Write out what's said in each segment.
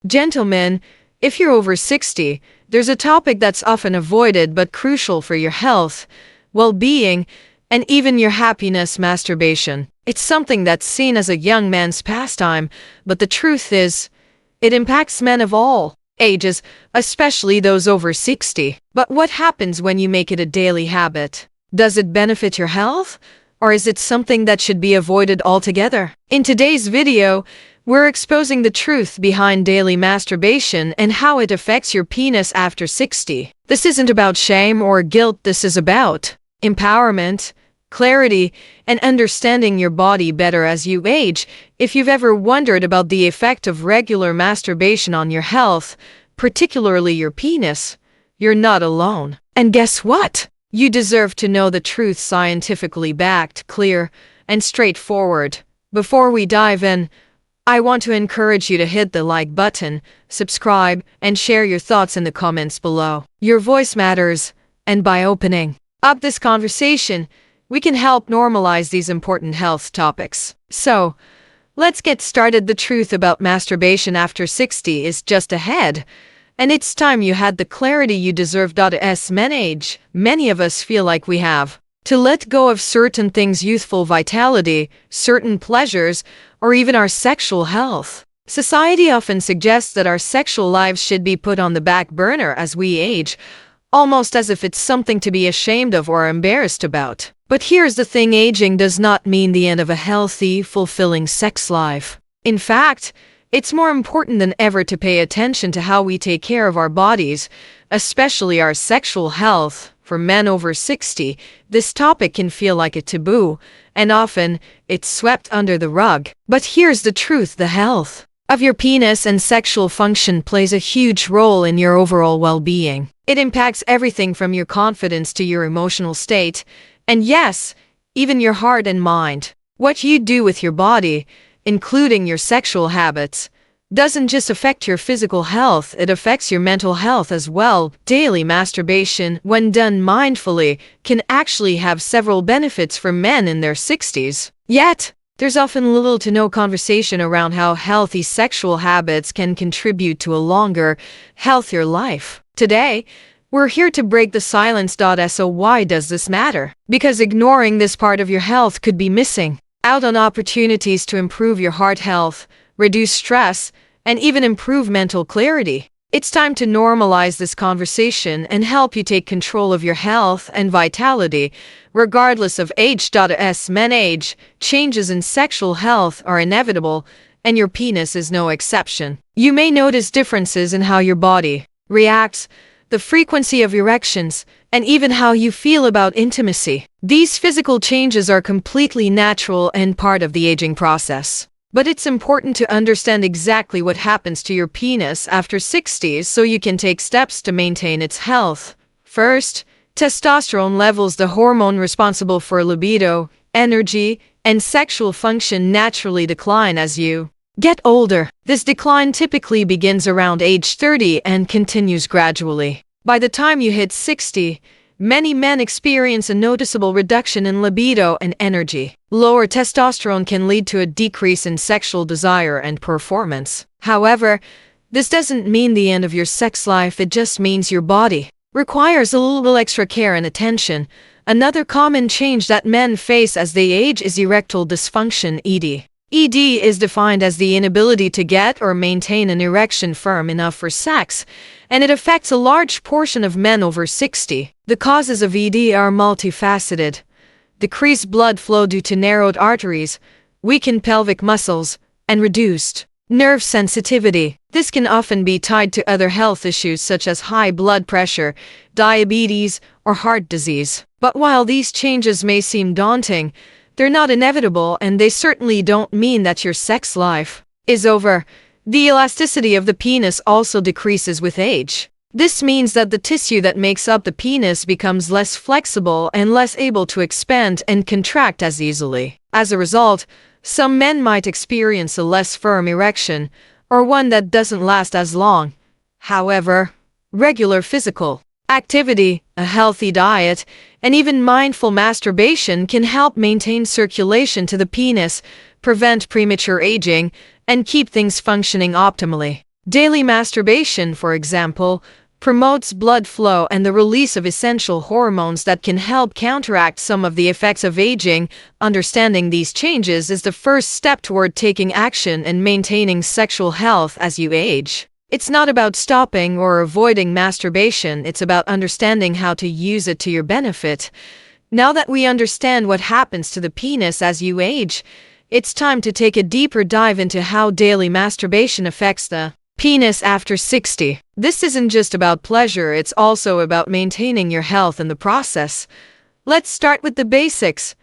Gentlemen, if you're over 60, there's a topic that's often avoided but crucial for your health, well-being, and even your happiness: masturbation. It's something that's seen as a young man's pastime, but the truth is, it impacts men of all ages, especially those over 60. But what happens when you make it a daily habit? Does it benefit your health? Or is it something that should be avoided altogether? In today's video, we're exposing the truth behind daily masturbation and how it affects your penis after 60. This isn't about shame or guilt. This is about empowerment, clarity, and understanding your body better as you age. If you've ever wondered about the effect of regular masturbation on your health, particularly your penis, you're not alone. And guess what? You deserve to know the truth, scientifically backed, clear, and straightforward. Before we dive in, I want to encourage you to hit the like button, subscribe, and share your thoughts in the comments below. Your voice matters, and by opening up this conversation, we can help normalize these important health topics. So, let's get started. The truth about masturbation after 60 is just ahead, and it's time you had the clarity you deserve. As men age, many of us feel like we have to let go of certain things: youthful vitality, certain pleasures, or even our sexual health. Society often suggests that our sexual lives should be put on the back burner as we age, almost as if it's something to be ashamed of or embarrassed about. But here's the thing: aging does not mean the end of a healthy, fulfilling sex life. In fact, it's more important than ever to pay attention to how we take care of our bodies, especially our sexual health. For men over 60, this topic can feel like a taboo, and often, it's swept under the rug. But here's the truth: the health of your penis and sexual function plays a huge role in your overall well-being. It impacts everything from your confidence to your emotional state, and yes, even your heart and mind. What you do with your body, including your sexual habits, doesn't just affect your physical health, it affects your mental health as well. Daily masturbation, when done mindfully, can actually have several benefits for men in their 60s. Yet, there's often little to no conversation around how healthy sexual habits can contribute to a longer, healthier life. Today, we're here to break the silence. So why does this matter? Because ignoring this part of your health could be missing out on opportunities to improve your heart health, reduce stress, and even improve mental clarity. It's time to normalize this conversation and help you take control of your health and vitality, regardless of age. As men age, changes in sexual health are inevitable, and your penis is no exception. You may notice differences in how your body reacts, the frequency of erections, and even how you feel about intimacy. These physical changes are completely natural and part of the aging process. But it's important to understand exactly what happens to your penis after 60 so you can take steps to maintain its health. First, testosterone levels, the hormone responsible for libido, energy, and sexual function, naturally decline as you get older. This decline typically begins around age 30 and continues gradually. By the time you hit 60, many men experience a noticeable reduction in libido and energy. Lower testosterone can lead to a decrease in sexual desire and performance. However, this doesn't mean the end of your sex life. It just means your body requires a little extra care and attention. Another common change that men face as they age is erectile dysfunction, ED. ED is defined as the inability to get or maintain an erection firm enough for sex, and it affects a large portion of men over 60. The causes of ED are multifaceted: decreased blood flow due to narrowed arteries, weakened pelvic muscles, and reduced nerve sensitivity. This can often be tied to other health issues such as high blood pressure, diabetes, or heart disease. But while these changes may seem daunting, they're not inevitable, and they certainly don't mean that your sex life is over. The elasticity of the penis also decreases with age. This means that the tissue that makes up the penis becomes less flexible and less able to expand and contract as easily. As a result, some men might experience a less firm erection, or one that doesn't last as long. However, regular physical activity, a healthy diet, and even mindful masturbation can help maintain circulation to the penis, prevent premature aging, and keep things functioning optimally. Daily masturbation, for example, promotes blood flow and the release of essential hormones that can help counteract some of the effects of aging. Understanding these changes is the first step toward taking action and maintaining sexual health as you age. It's not about stopping or avoiding masturbation, it's about understanding how to use it to your benefit. Now that we understand what happens to the penis as you age, it's time to take a deeper dive into how daily masturbation affects the penis after 60. This isn't just about pleasure, it's also about maintaining your health in the process. Let's start with the basics.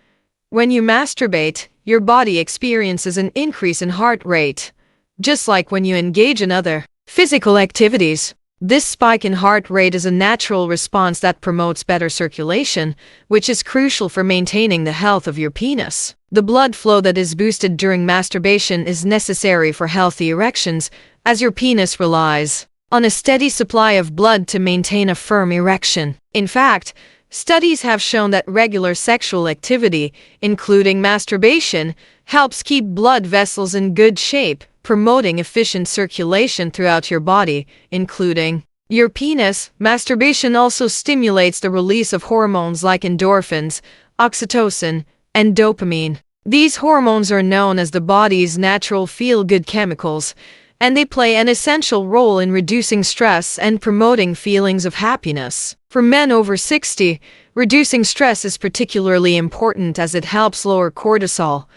When you masturbate, your body experiences an increase in heart rate. Just like when you engage in other physical activities, this spike in heart rate is a natural response that promotes better circulation, which is crucial for maintaining the health of your penis. The blood flow that is boosted during masturbation is necessary for healthy erections, as your penis relies on a steady supply of blood to maintain a firm erection. In fact, studies have shown that regular sexual activity, including masturbation, helps keep blood vessels in good shape, promoting efficient circulation throughout your body, including your penis. Masturbation also stimulates the release of hormones like endorphins, oxytocin, and dopamine. These hormones are known as the body's natural feel-good chemicals, and they play an essential role in reducing stress and promoting feelings of happiness. For men over 60, reducing stress is particularly important as it helps lower cortisol,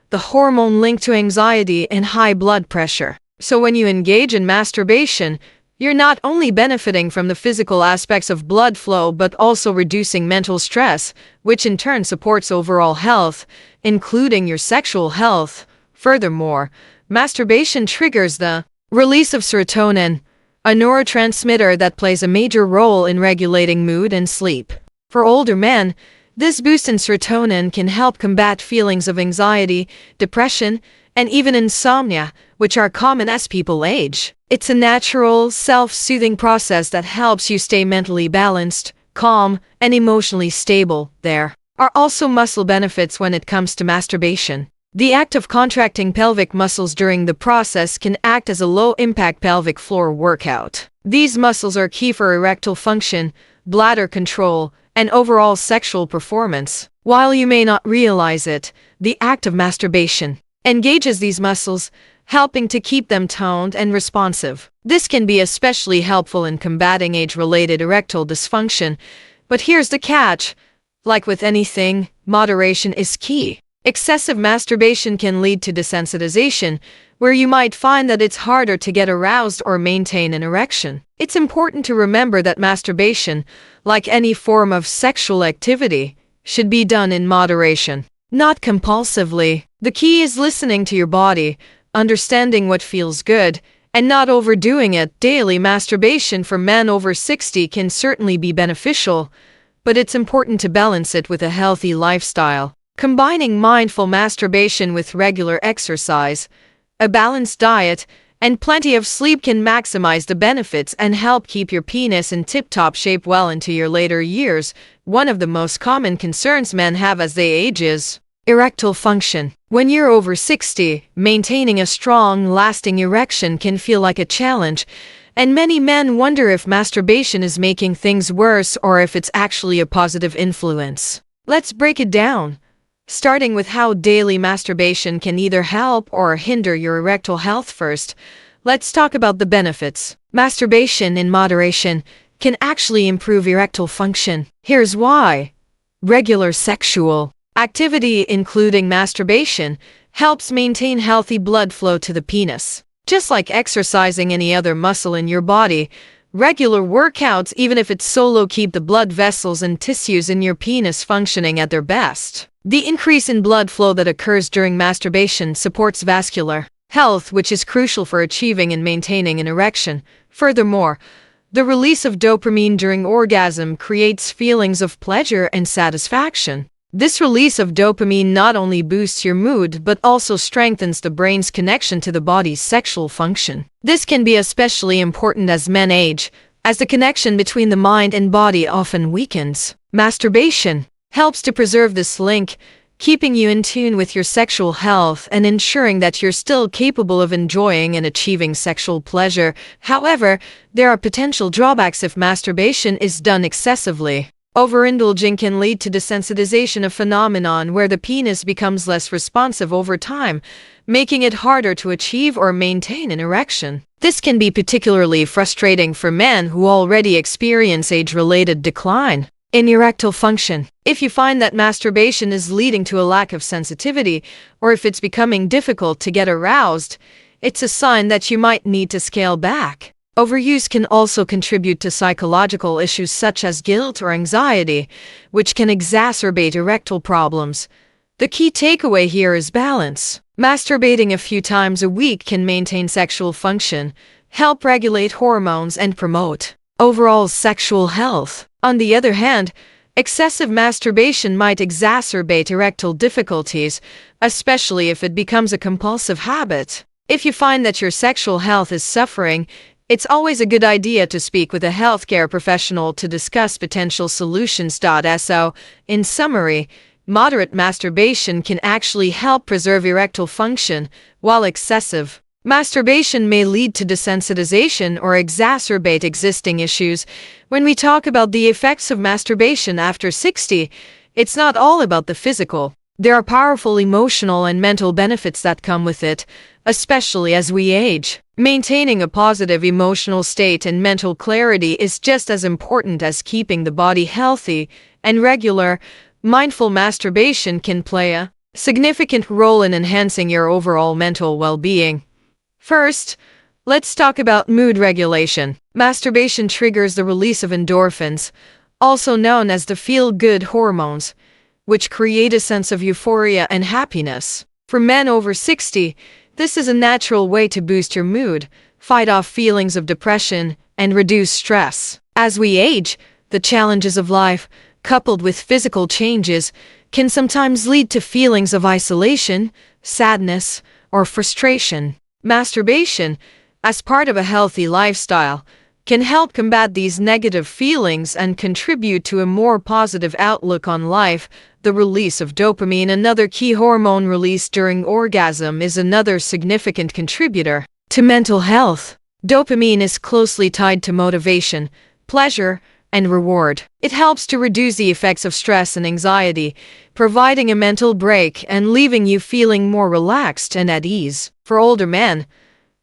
the hormone linked to anxiety and high blood pressure. So when you engage in masturbation, you're not only benefiting from the physical aspects of blood flow but also reducing mental stress, which in turn supports overall health, including your sexual health. Furthermore, masturbation triggers the release of serotonin, a neurotransmitter that plays a major role in regulating mood and sleep. For older men, this boost in serotonin can help combat feelings of anxiety, depression, and even insomnia, which are common as people age. It's a natural, self-soothing process that helps you stay mentally balanced, calm, and emotionally stable. There are also muscle benefits when it comes to masturbation. The act of contracting pelvic muscles during the process can act as a low-impact pelvic floor workout. These muscles are key for erectile function, bladder control, and overall sexual performance. While you may not realize it, the act of masturbation engages these muscles, helping to keep them toned and responsive. This can be especially helpful in combating age-related erectile dysfunction. But here's the catch. Like with anything, moderation is key. Excessive masturbation can lead to desensitization, where you might find that it's harder to get aroused or maintain an erection. It's important to remember that masturbation, like any form of sexual activity, should be done in moderation, not compulsively. The key is listening to your body, understanding what feels good, and not overdoing it. Daily masturbation for men over 60 can certainly be beneficial, but it's important to balance it with a healthy lifestyle. Combining mindful masturbation with regular exercise, a balanced diet, and plenty of sleep can maximize the benefits and help keep your penis in tip-top shape well into your later years. One of the most common concerns men have as they age is erectile function. When you're over 60, maintaining a strong, lasting erection can feel like a challenge, and many men wonder if masturbation is making things worse or if it's actually a positive influence. Let's break it down, starting with how daily masturbation can either help or hinder your erectile health. First, let's talk about the benefits. Masturbation in moderation can actually improve erectile function. Here's why. Regular sexual activity, including masturbation, helps maintain healthy blood flow to the penis. Just like exercising any other muscle in your body, regular workouts, even if it's solo, keep the blood vessels and tissues in your penis functioning at their best. The increase in blood flow that occurs during masturbation supports vascular health, which is crucial for achieving and maintaining an erection. Furthermore, the release of dopamine during orgasm creates feelings of pleasure and satisfaction. This release of dopamine not only boosts your mood but also strengthens the brain's connection to the body's sexual function. This can be especially important as men age, as the connection between the mind and body often weakens. Masturbation helps to preserve this link, keeping you in tune with your sexual health and ensuring that you're still capable of enjoying and achieving sexual pleasure. However, there are potential drawbacks if masturbation is done excessively. Overindulging can lead to desensitization, a phenomenon where the penis becomes less responsive over time, making it harder to achieve or maintain an erection. This can be particularly frustrating for men who already experience age-related decline in erectile function. If you find that masturbation is leading to a lack of sensitivity, or if it's becoming difficult to get aroused, it's a sign that you might need to scale back. Overuse can also contribute to psychological issues such as guilt or anxiety, which can exacerbate erectile problems. The key takeaway here is balance. Masturbating a few times a week can maintain sexual function, help regulate hormones, and promote overall sexual health. On the other hand, excessive masturbation might exacerbate erectile difficulties, especially if it becomes a compulsive habit. If you find that your sexual health is suffering, it's always a good idea to speak with a healthcare professional to discuss potential solutions. So, in summary, moderate masturbation can actually help preserve erectile function, while excessive masturbation may lead to desensitization or exacerbate existing issues. When we talk about the effects of masturbation after 60, it's not all about the physical. There are powerful emotional and mental benefits that come with it, especially as we age. Maintaining a positive emotional state and mental clarity is just as important as keeping the body healthy, and regular, mindful masturbation can play a significant role in enhancing your overall mental well-being. First, let's talk about mood regulation. Masturbation triggers the release of endorphins, also known as the feel-good hormones, which create a sense of euphoria and happiness. For men over 60, this is a natural way to boost your mood, fight off feelings of depression, and reduce stress. As we age, the challenges of life, coupled with physical changes, can sometimes lead to feelings of isolation, sadness, or frustration. Masturbation, as part of a healthy lifestyle, can help combat these negative feelings and contribute to a more positive outlook on life. The release of dopamine, another key hormone released during orgasm, is another significant contributor to mental health. Dopamine is closely tied to motivation, pleasure, and reward. It helps to reduce the effects of stress and anxiety, providing a mental break and leaving you feeling more relaxed and at ease. For older men,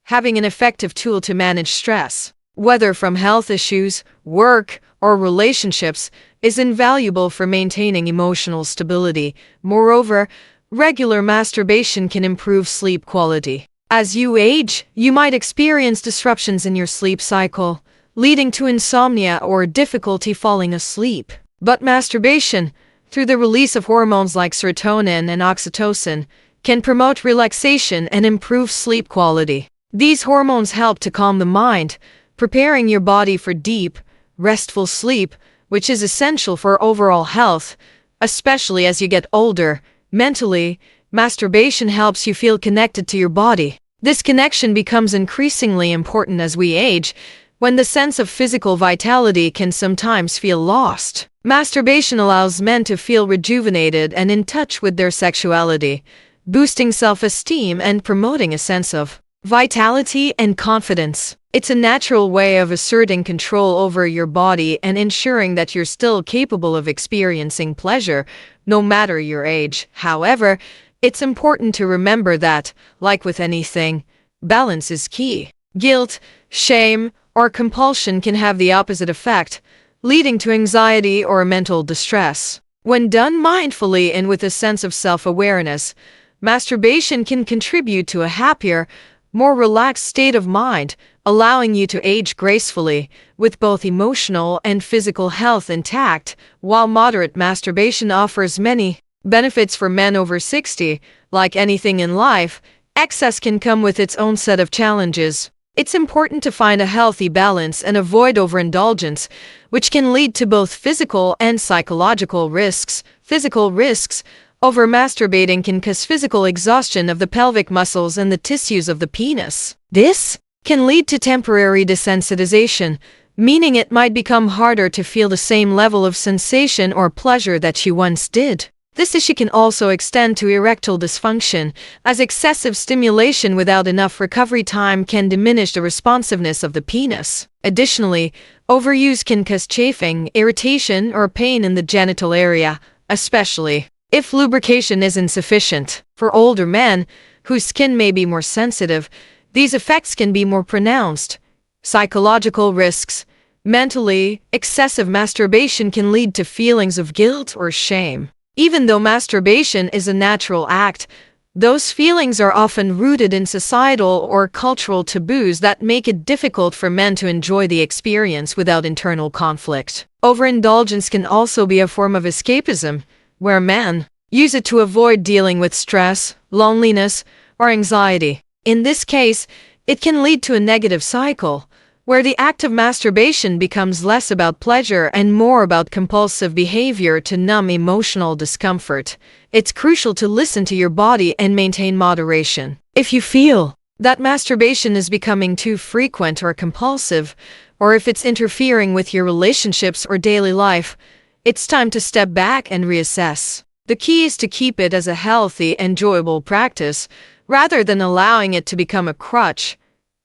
having an effective tool to manage stress, whether from health issues, work, or relationships, is invaluable for maintaining emotional stability. Moreover, regular masturbation can improve sleep quality. As you age, you might experience disruptions in your sleep cycle, leading to insomnia or difficulty falling asleep. But masturbation, through the release of hormones like serotonin and oxytocin, can promote relaxation and improve sleep quality. These hormones help to calm the mind, preparing your body for deep, restful sleep, which is essential for overall health, especially as you get older. Mentally, masturbation helps you feel connected to your body. This connection becomes increasingly important as we age, when the sense of physical vitality can sometimes feel lost. Masturbation allows men to feel rejuvenated and in touch with their sexuality, boosting self-esteem and promoting a sense of vitality and confidence. It's a natural way of asserting control over your body and ensuring that you're still capable of experiencing pleasure, no matter your age. However, it's important to remember that, like with anything, balance is key. Guilt, shame, or compulsion can have the opposite effect, leading to anxiety or mental distress. When done mindfully and with a sense of self-awareness, masturbation can contribute to a happier, more relaxed state of mind, allowing you to age gracefully, with both emotional and physical health intact. While moderate masturbation offers many benefits for men over 60, like anything in life, excess can come with its own set of challenges. It's important to find a healthy balance and avoid overindulgence, which can lead to both physical and psychological risks. Physical risks: over masturbating can cause physical exhaustion of the pelvic muscles and the tissues of the penis. This can lead to temporary desensitization, meaning it might become harder to feel the same level of sensation or pleasure that you once did. This issue can also extend to erectile dysfunction, as excessive stimulation without enough recovery time can diminish the responsiveness of the penis. Additionally, overuse can cause chafing, irritation, or pain in the genital area, especially if lubrication is insufficient. For older men, whose skin may be more sensitive, these effects can be more pronounced. Psychological risks. Mentally, excessive masturbation can lead to feelings of guilt or shame. Even though masturbation is a natural act, those feelings are often rooted in societal or cultural taboos that make it difficult for men to enjoy the experience without internal conflict. Overindulgence can also be a form of escapism, where men use it to avoid dealing with stress, loneliness, or anxiety. In this case, it can lead to a negative cycle, where the act of masturbation becomes less about pleasure and more about compulsive behavior to numb emotional discomfort. It's crucial to listen to your body and maintain moderation. If you feel that masturbation is becoming too frequent or compulsive, or if it's interfering with your relationships or daily life, it's time to step back and reassess. The key is to keep it as a healthy, enjoyable practice, rather than allowing it to become a crutch.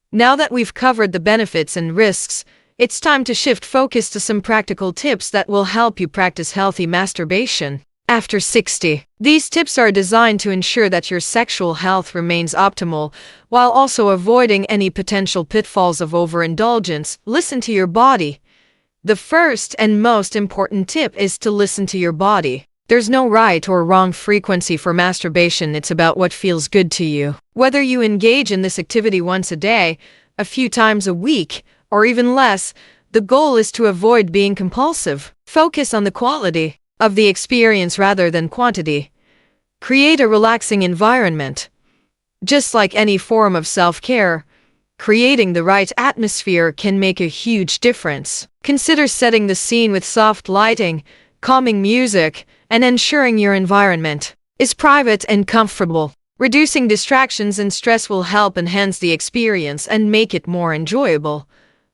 Now that we've covered the benefits and risks, it's time to shift focus to some practical tips that will help you practice healthy masturbation after 60. These tips are designed to ensure that your sexual health remains optimal, while also avoiding any potential pitfalls of overindulgence. Listen to your body. The first and most important tip is to listen to your body. There's no right or wrong frequency for masturbation, it's about what feels good to you. Whether you engage in this activity once a day, a few times a week, or even less, the goal is to avoid being compulsive. Focus on the quality of the experience rather than quantity. Create a relaxing environment. Just like any form of self-care, creating the right atmosphere can make a huge difference. Consider setting the scene with soft lighting, calming music, and ensuring your environment is private and comfortable. Reducing distractions and stress will help enhance the experience and make it more enjoyable.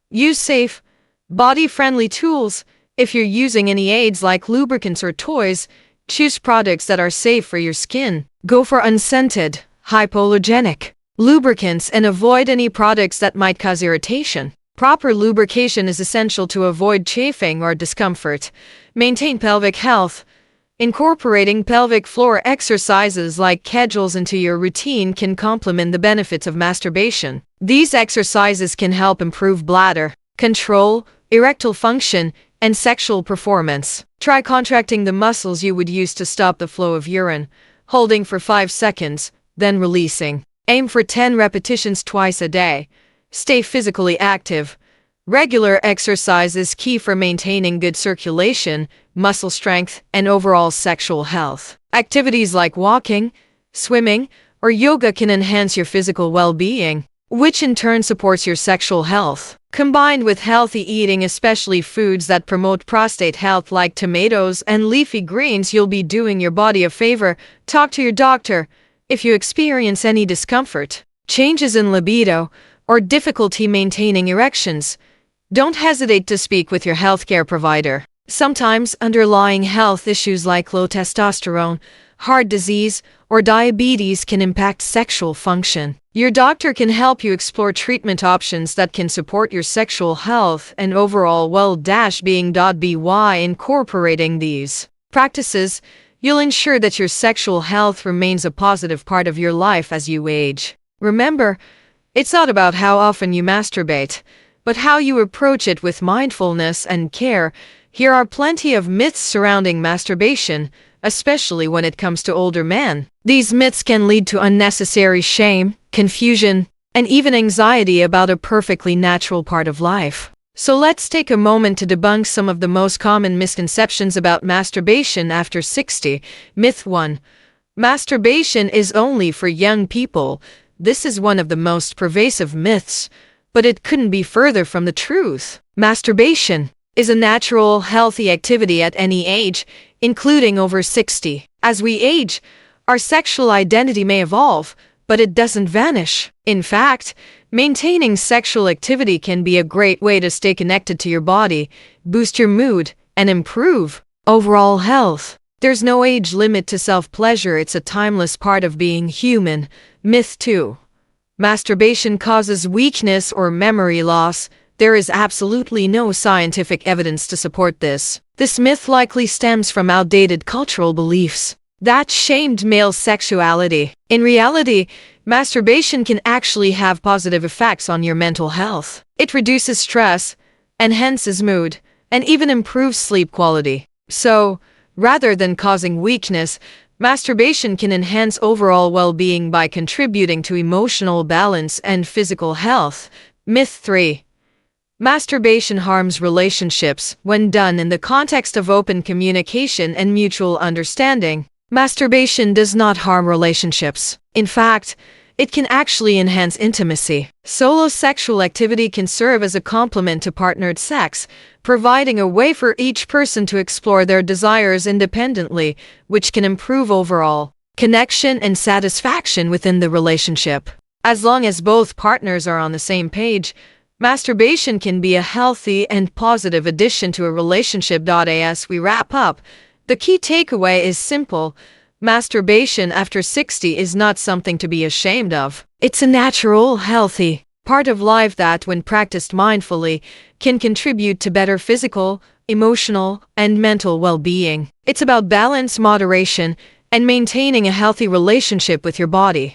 Use safe, body-friendly tools. If you're using any aids like lubricants or toys, choose products that are safe for your skin. Go for unscented, hypoallergenic lubricants and avoid any products that might cause irritation. Proper lubrication is essential to avoid chafing or discomfort. Maintain pelvic health. Incorporating pelvic floor exercises like Kegels into your routine can complement the benefits of masturbation. These exercises can help improve bladder control, erectile function, and sexual performance. Try contracting the muscles you would use to stop the flow of urine, holding for 5 seconds, then releasing. Aim for 10 repetitions twice a day. Stay physically active. Regular exercise is key for maintaining good circulation, muscle strength, and overall sexual health. Activities like walking, swimming, or yoga can enhance your physical well-being, which in turn supports your sexual health. Combined with healthy eating, especially foods that promote prostate health like tomatoes and leafy greens, you'll be doing your body a favor. Talk to your doctor if you experience any discomfort, changes in libido, or difficulty maintaining erections. Don't hesitate to speak with your healthcare provider. Sometimes underlying health issues like low testosterone, heart disease, or diabetes can impact sexual function. Your doctor can help you explore treatment options that can support your sexual health and overall well-being. By incorporating these practices, you'll ensure that your sexual health remains a positive part of your life as you age. Remember, it's not about how often you masturbate, but how you approach it with mindfulness and care. Here are plenty of myths surrounding masturbation, especially when it comes to older men. These myths can lead to unnecessary shame, confusion, and even anxiety about a perfectly natural part of life. So let's take a moment to debunk some of the most common misconceptions about masturbation after 60. Myth 1. Masturbation is only for young people. This is one of the most pervasive myths, but it couldn't be further from the truth. Masturbation is a natural, healthy activity at any age, including over 60. As we age, our sexual identity may evolve, but it doesn't vanish. In fact, maintaining sexual activity can be a great way to stay connected to your body, boost your mood, and improve overall health. There's no age limit to self-pleasure, it's a timeless part of being human. Myth 2. Masturbation causes weakness or memory loss. There is absolutely no scientific evidence to support this. This myth likely stems from outdated cultural beliefs that shamed male sexuality. In reality, masturbation can actually have positive effects on your mental health. It reduces stress, enhances mood, and even improves sleep quality. So, rather than causing weakness, masturbation can enhance overall well-being by contributing to emotional balance and physical health. Myth 3. Masturbation harms relationships. When done in the context of open communication and mutual understanding, masturbation does not harm relationships. In fact, it can actually enhance intimacy. Solo sexual activity can serve as a complement to partnered sex, providing a way for each person to explore their desires independently, which can improve overall connection and satisfaction within the relationship. As long as both partners are on the same page, masturbation can be a healthy and positive addition to a relationship. As we wrap up, the key takeaway is simple. Masturbation after 60 is not something to be ashamed of. It's a natural, healthy part of life that, when practiced mindfully, can contribute to better physical, emotional, and mental well-being. It's about balance, moderation, and maintaining a healthy relationship with your body.